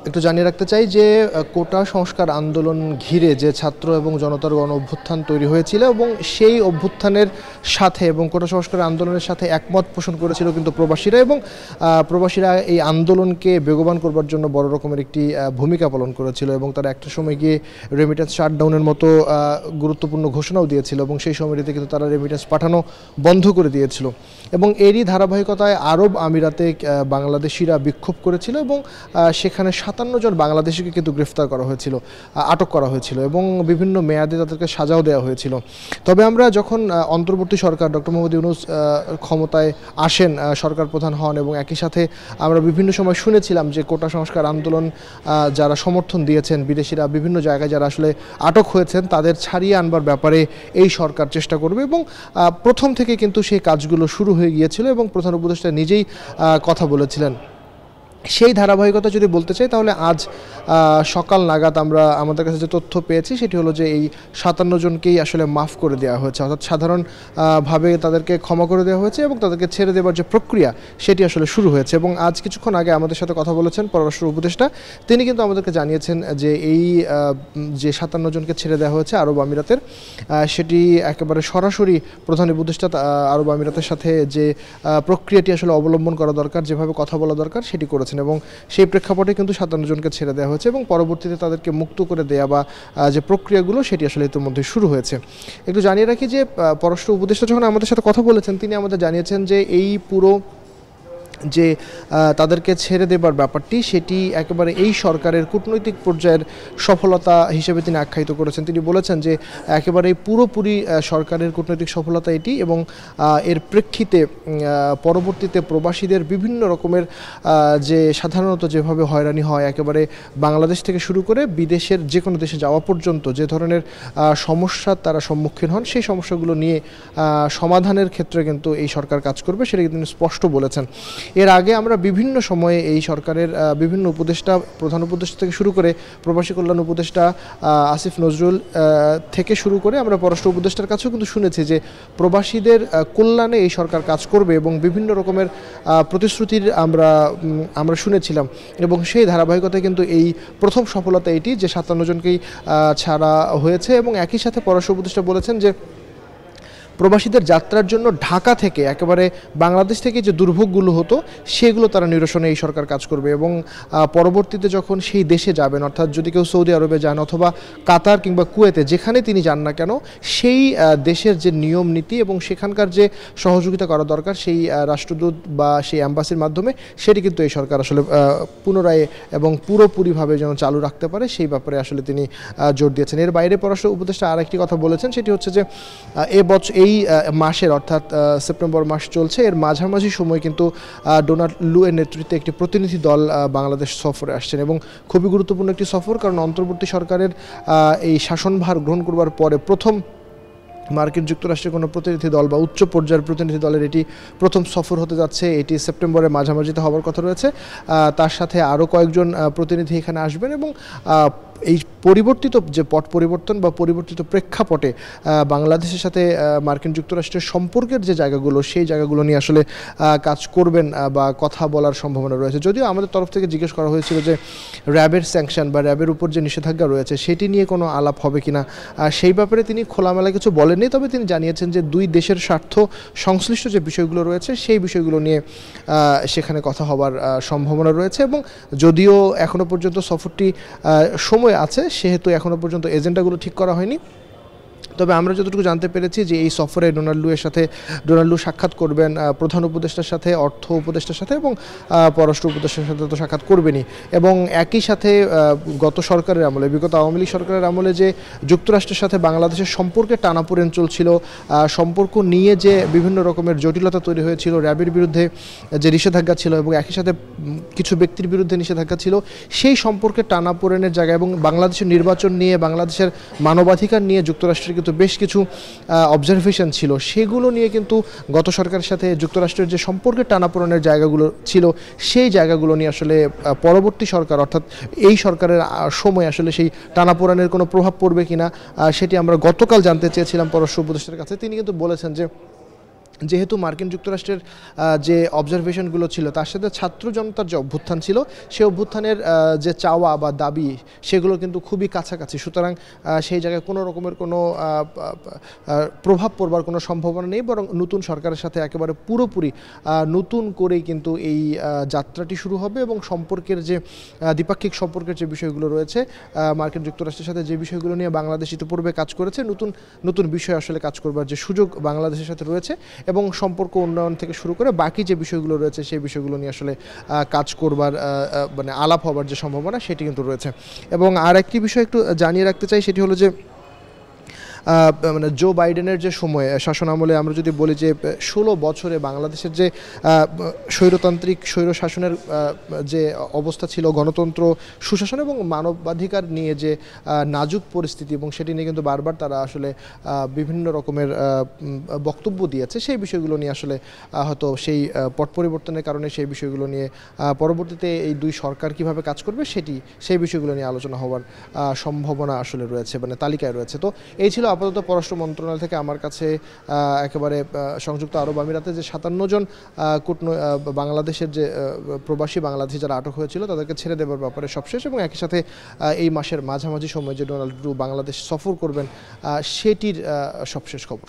একটু জানিয়ে রাখতে চাই যে কোটা সংস্কার আন্দোলন ঘিরে যে ছাত্র এবং জনতার গণ অভ্যুত্থান তৈরি হয়েছিল এবং সেই অভ্যুত্থানের সাথে এবং কোটা সংস্কার আন্দোলনের সাথে একমত পোষণ করেছিল কিন্তু প্রবাসীরা এবং প্রবাসীরা এই আন্দোলনকে বেগবান করবার জন্য বড় রকমের একটি ভূমিকা পালন করেছিল এবং তারা একটা সময় গিয়ে রেমিটেন্স শাটডাউনের মতো গুরুত্বপূর্ণ ঘোষণাও দিয়েছিল এবং সেই সময়টিতে কিন্তু তারা রেমিটেন্স পাঠানো বন্ধ করে দিয়েছিল এবং এরই ধারাবাহিকতায় আরব আমিরাতে বাংলাদেশিরা বিক্ষোভ করেছিল এবং সেখানে 57 জন বাংলাদেশিকে কিন্তু গ্রেফতার করা হয়েছিল, আটক করা হয়েছিল এবং বিভিন্ন মেয়াদে তাদেরকে সাজাও দেওয়া হয়েছিল। তবে আমরা যখন অন্তর্বর্তী সরকার ডক্টর মোহাম্মদ ইউনূস ক্ষমতায় আসেন, সরকার প্রধান হন এবং একই সাথে আমরা বিভিন্ন সময় শুনেছিলাম যে কোটা সংস্কার আন্দোলন যারা সমর্থন দিয়েছেন, বিদেশিরা বিভিন্ন জায়গায় যারা আসলে আটক হয়েছেন তাদের ছাড়িয়ে আনবার ব্যাপারে এই সরকার চেষ্টা করবে এবং প্রথম থেকে কিন্তু সেই কাজগুলো শুরু হয়ে গিয়েছিল এবং প্রধান উপদেষ্টা নিজেই কথা বলেছিলেন। সেই ধারাবাহিকতা যদি বলতে চাই তাহলে আজ সকাল নাগাদ আমরা আমাদের কাছে যে তথ্য পেয়েছি সেটি হলো যে এই 57 জনকেই আসলে মাফ করে দেওয়া হয়েছে, অর্থাৎ সাধারণভাবে তাদেরকে ক্ষমা করে দেওয়া হয়েছে এবং তাদেরকে ছেড়ে দেওয়ার যে প্রক্রিয়া সেটি আসলে শুরু হয়েছে। এবং আজ কিছুক্ষণ আগে আমাদের সাথে কথা বলেছেন পররাষ্ট্র উপদেষ্টা, তিনি কিন্তু আমাদেরকে জানিয়েছেন যে এই যে 57 জনকে ছেড়ে দেওয়া হয়েছে আরব আমিরাতের, সেটি একেবারে সরাসরি প্রধান উপদেষ্টা আরব আমিরাতের সাথে যে প্রক্রিয়াটি আসলে অবলম্বন করা দরকার, যেভাবে কথা বলা দরকার সেটি করেছেন এবং সেই প্রেক্ষাপটে কিন্তু 57 জনকে ছেড়ে দেওয়া হয়েছে এবং পরবর্তীতে তাদেরকে মুক্ত করে দেয়া বা যে প্রক্রিয়াগুলো সেটি আসলে ইতিমধ্যে শুরু হয়েছে। একটু জানিয়ে রাখি যে পররাষ্ট্র উপদেষ্টা যখন আমাদের সাথে কথা বলেছেন তিনি আমাদের জানিয়েছেন যে এই পুরো যে তাদেরকে ছেড়ে দেবার ব্যাপারটি সেটি একেবারে এই সরকারের কূটনৈতিক পর্যায়ের সফলতা হিসেবে তিনি আখ্যায়িত করেছেন। তিনি বলেছেন যে একেবারে পুরোপুরি সরকারের কূটনৈতিক সফলতা এটি এবং এর প্রেক্ষিতে পরবর্তীতে প্রবাসীদের বিভিন্ন রকমের যে সাধারণত যেভাবে হয়রানি হয় একেবারে বাংলাদেশ থেকে শুরু করে বিদেশের যে কোনো দেশে যাওয়া পর্যন্ত যে ধরনের সমস্যার তারা সম্মুখীন হন সেই সমস্যাগুলো নিয়ে সমাধানের ক্ষেত্রে কিন্তু এই সরকার কাজ করবে, সেটা তিনি স্পষ্ট বলেছেন। এর আগে আমরা বিভিন্ন সময়ে এই সরকারের বিভিন্ন উপদেষ্টা, প্রধান উপদেষ্টা থেকে শুরু করে প্রবাসী কল্যাণ উপদেষ্টা আসিফ নজরুল থেকে শুরু করে আমরা পররাষ্ট্র উপদেষ্টার কাছেও কিন্তু শুনেছি যে প্রবাসীদের কল্যাণে এই সরকার কাজ করবে এবং বিভিন্ন রকমের প্রতিশ্রুতির আমরা শুনেছিলাম এবং সেই ধারাবাহিকতায় কিন্তু এই প্রথম সফলতা এটি যে 57 জনকেই ছাড়া হয়েছে এবং একই সাথে পররাষ্ট্র উপদেষ্টা বলেছেন যে প্রবাসীদের যাত্রার জন্য ঢাকা থেকে একেবারে বাংলাদেশ থেকে যে দুর্ভোগগুলো হতো সেগুলো তারা নিরসনে এই সরকার কাজ করবে এবং পরবর্তীতে যখন সেই দেশে যাবেন, অর্থাৎ যদি কেউ সৌদি আরবে যান অথবা কাতার কিংবা কুয়েতে যেখানে তিনি যান না কেন, সেই দেশের যে নিয়ম নীতি এবং সেখানকার যে সহযোগিতা করা দরকার সেই রাষ্ট্রদূত বা সেই অ্যাম্বাসির মাধ্যমে সেটি কিন্তু এই সরকার আসলে পুনরায় এবং পুরোপুরিভাবে যেন চালু রাখতে পারে সেই ব্যাপারে আসলে তিনি জোর দিয়েছেন। এর বাইরে পররাষ্ট্র উপদেষ্টা আরেকটি কথা বলেছেন, সেটি হচ্ছে যে এই মাসের অর্থাৎ সেপ্টেম্বর মাস চলছে, এর মাঝামাঝি সময় কিন্তু ডোনাল্ড লু এর নেতৃত্বে একটি প্রতিনিধি দল বাংলাদেশ সফরে আসছেন এবং খুবই গুরুত্বপূর্ণ একটি সফর, কারণ অন্তর্বর্তী সরকারের এই শাসনভার গ্রহণ করবার পরে প্রথম মার্কিন যুক্তরাষ্ট্রের কোনো প্রতিনিধি দল বা উচ্চ পর্যায়ের প্রতিনিধি দলের এটি প্রথম সফর হতে যাচ্ছে। এটি সেপ্টেম্বরের মাঝামাঝিতে হওয়ার কথা রয়েছে। তার সাথে আরও কয়েকজন প্রতিনিধি এখানে আসবেন এবং এই পরিবর্তিত যে পট পরিবর্তন বা পরিবর্তিত প্রেক্ষাপটে বাংলাদেশের সাথে মার্কিন যুক্তরাষ্ট্রের সম্পর্কের যে জায়গাগুলো সেই জায়গাগুলো নিয়ে আসলে কাজ করবেন বা কথা বলার সম্ভাবনা রয়েছে। যদিও আমাদের তরফ থেকে জিজ্ঞেস করা হয়েছিল যে র্যাবের স্যাংশন বা র্যাবের উপর যে নিষেধাজ্ঞা রয়েছে সেটি নিয়ে কোনো আলাপ হবে কিনা, সেই ব্যাপারে তিনি খোলামেলা কিছু বলেননি, তবে তিনি জানিয়েছেন যে দুই দেশের স্বার্থ সংশ্লিষ্ট যে বিষয়গুলো রয়েছে সেই বিষয়গুলো নিয়ে সেখানে কথা হবার সম্ভাবনা রয়েছে এবং যদিও এখনও পর্যন্ত সফরটি সময় আছে সেহেতু এখনো পর্যন্ত এজেন্ডাগুলো ঠিক করা হয়নি, তবে আমরা যতটুকু জানতে পেরেছি যে এই সফরে ডোনাল্ড লু সাক্ষাৎ করবেন প্রধান উপদেষ্টার সাথে, অর্থ উপদেষ্টার সাথে এবং পররাষ্ট্র উপদেষ্টার সাথে তো সাক্ষাৎ করবেনই এবং একই সাথে গত সরকারের আমলে, বিগত আওয়ামী লীগ সরকারের আমলে যে যুক্তরাষ্ট্রের সাথে বাংলাদেশের সম্পর্কে টানাপোড়েন চলছিল, সম্পর্ক নিয়ে যে বিভিন্ন রকমের জটিলতা তৈরি হয়েছিল, র্যাবের বিরুদ্ধে যে নিষেধাজ্ঞা ছিল এবং একই সাথে কিছু ব্যক্তির বিরুদ্ধে নিষেধাজ্ঞা ছিল, সেই সম্পর্কে টানাপোড়েনের জায়গা এবং বাংলাদেশের নির্বাচন নিয়ে, বাংলাদেশের মানবাধিকার নিয়ে যুক্তরাষ্ট্রের কিন্তু বেশ কিছু অবজারভেশন ছিল, সেগুলো নিয়ে কিন্তু গত সরকারের সাথে যুক্তরাষ্ট্রের যে সম্পর্কের টানাপোড়েনের জায়গাগুলো ছিল সেই জায়গাগুলো নিয়ে আসলে পরবর্তী সরকার অর্থাৎ এই সরকারের সময় আসলে সেই টানাপোড়েনের কোনো প্রভাব পড়বে কিনা সেটি আমরা গতকাল জানতে চেয়েছিলাম পররাষ্ট্র উপদেষ্টার কাছে। তিনি কিন্তু বলেছেন যে যেহেতু মার্কিন যুক্তরাষ্ট্রের যে অবজারভেশনগুলো ছিল তার সাথে ছাত্র জনতার যে অভ্যুত্থান ছিল সেই অভ্যুত্থানের যে চাওয়া বা দাবি সেগুলো কিন্তু খুবই কাছাকাছি, সুতরাং সেই জায়গায় কোনো রকমের কোনো প্রভাব পড়বার কোনো সম্ভাবনা নেই, বরং নতুন সরকারের সাথে একেবারে পুরোপুরি নতুন করেই কিন্তু এই যাত্রাটি শুরু হবে এবং সম্পর্কের যে দ্বিপাক্ষিক সম্পর্কের যে বিষয়গুলো রয়েছে মার্কিন যুক্তরাষ্ট্রের সাথে যে বিষয়গুলো নিয়ে বাংলাদেশ ইতিপূর্বে কাজ করেছে, নতুন নতুন বিষয় আসলে কাজ করবার যে সুযোগ বাংলাদেশের সাথে রয়েছে এবং সম্পর্ক উন্নয়ন থেকে শুরু করে বাকি যে বিষয়গুলো রয়েছে সেই বিষয়গুলো নিয়ে আসলে কাজ করবার মানে আলাপ হবার যে সম্ভাবনা সেটি কিন্তু রয়েছে। এবং আর একটি বিষয় একটু জানিয়ে রাখতে চাই, সেটি হলো যে মানে জো বাইডেনের যে সময়ে শাসন আমলে আমরা যদি বলি যে 16 বছরে বাংলাদেশের যে স্বৈরতান্ত্রিক স্বৈর শাসনের যে অবস্থা ছিল, গণতন্ত্র সুশাসন এবং মানবাধিকার নিয়ে যে নাজুক পরিস্থিতি, এবং সেটি নিয়ে কিন্তু বারবার তারা আসলে বিভিন্ন রকমের বক্তব্য দিয়েছে, সেই বিষয়গুলো নিয়ে আসলে হয়তো সেই পট পরিবর্তনের কারণে সেই বিষয়গুলো নিয়ে পরবর্তীতে এই দুই সরকার কিভাবে কাজ করবে সেই বিষয়গুলো নিয়ে আলোচনা হওয়ার সম্ভাবনা আসলে রয়েছে, মানে তালিকায় রয়েছে। তো এই ছিল আপাতত পররাষ্ট্র মন্ত্রণালয় থেকে আমার কাছে একেবারে সংযুক্ত আরব আমিরাতে যে 57 জন বাংলাদেশের যে প্রবাসী বাংলাদেশি যারা আটক হয়েছিল তাদেরকে ছেড়ে দেওয়ার ব্যাপারে সবশেষ, এবং একই সাথে এই মাসের মাঝামাঝি সময় যে ডোনাল্ড ট্রাম্প বাংলাদেশ সফর করবেন সেটির সবশেষ খবর।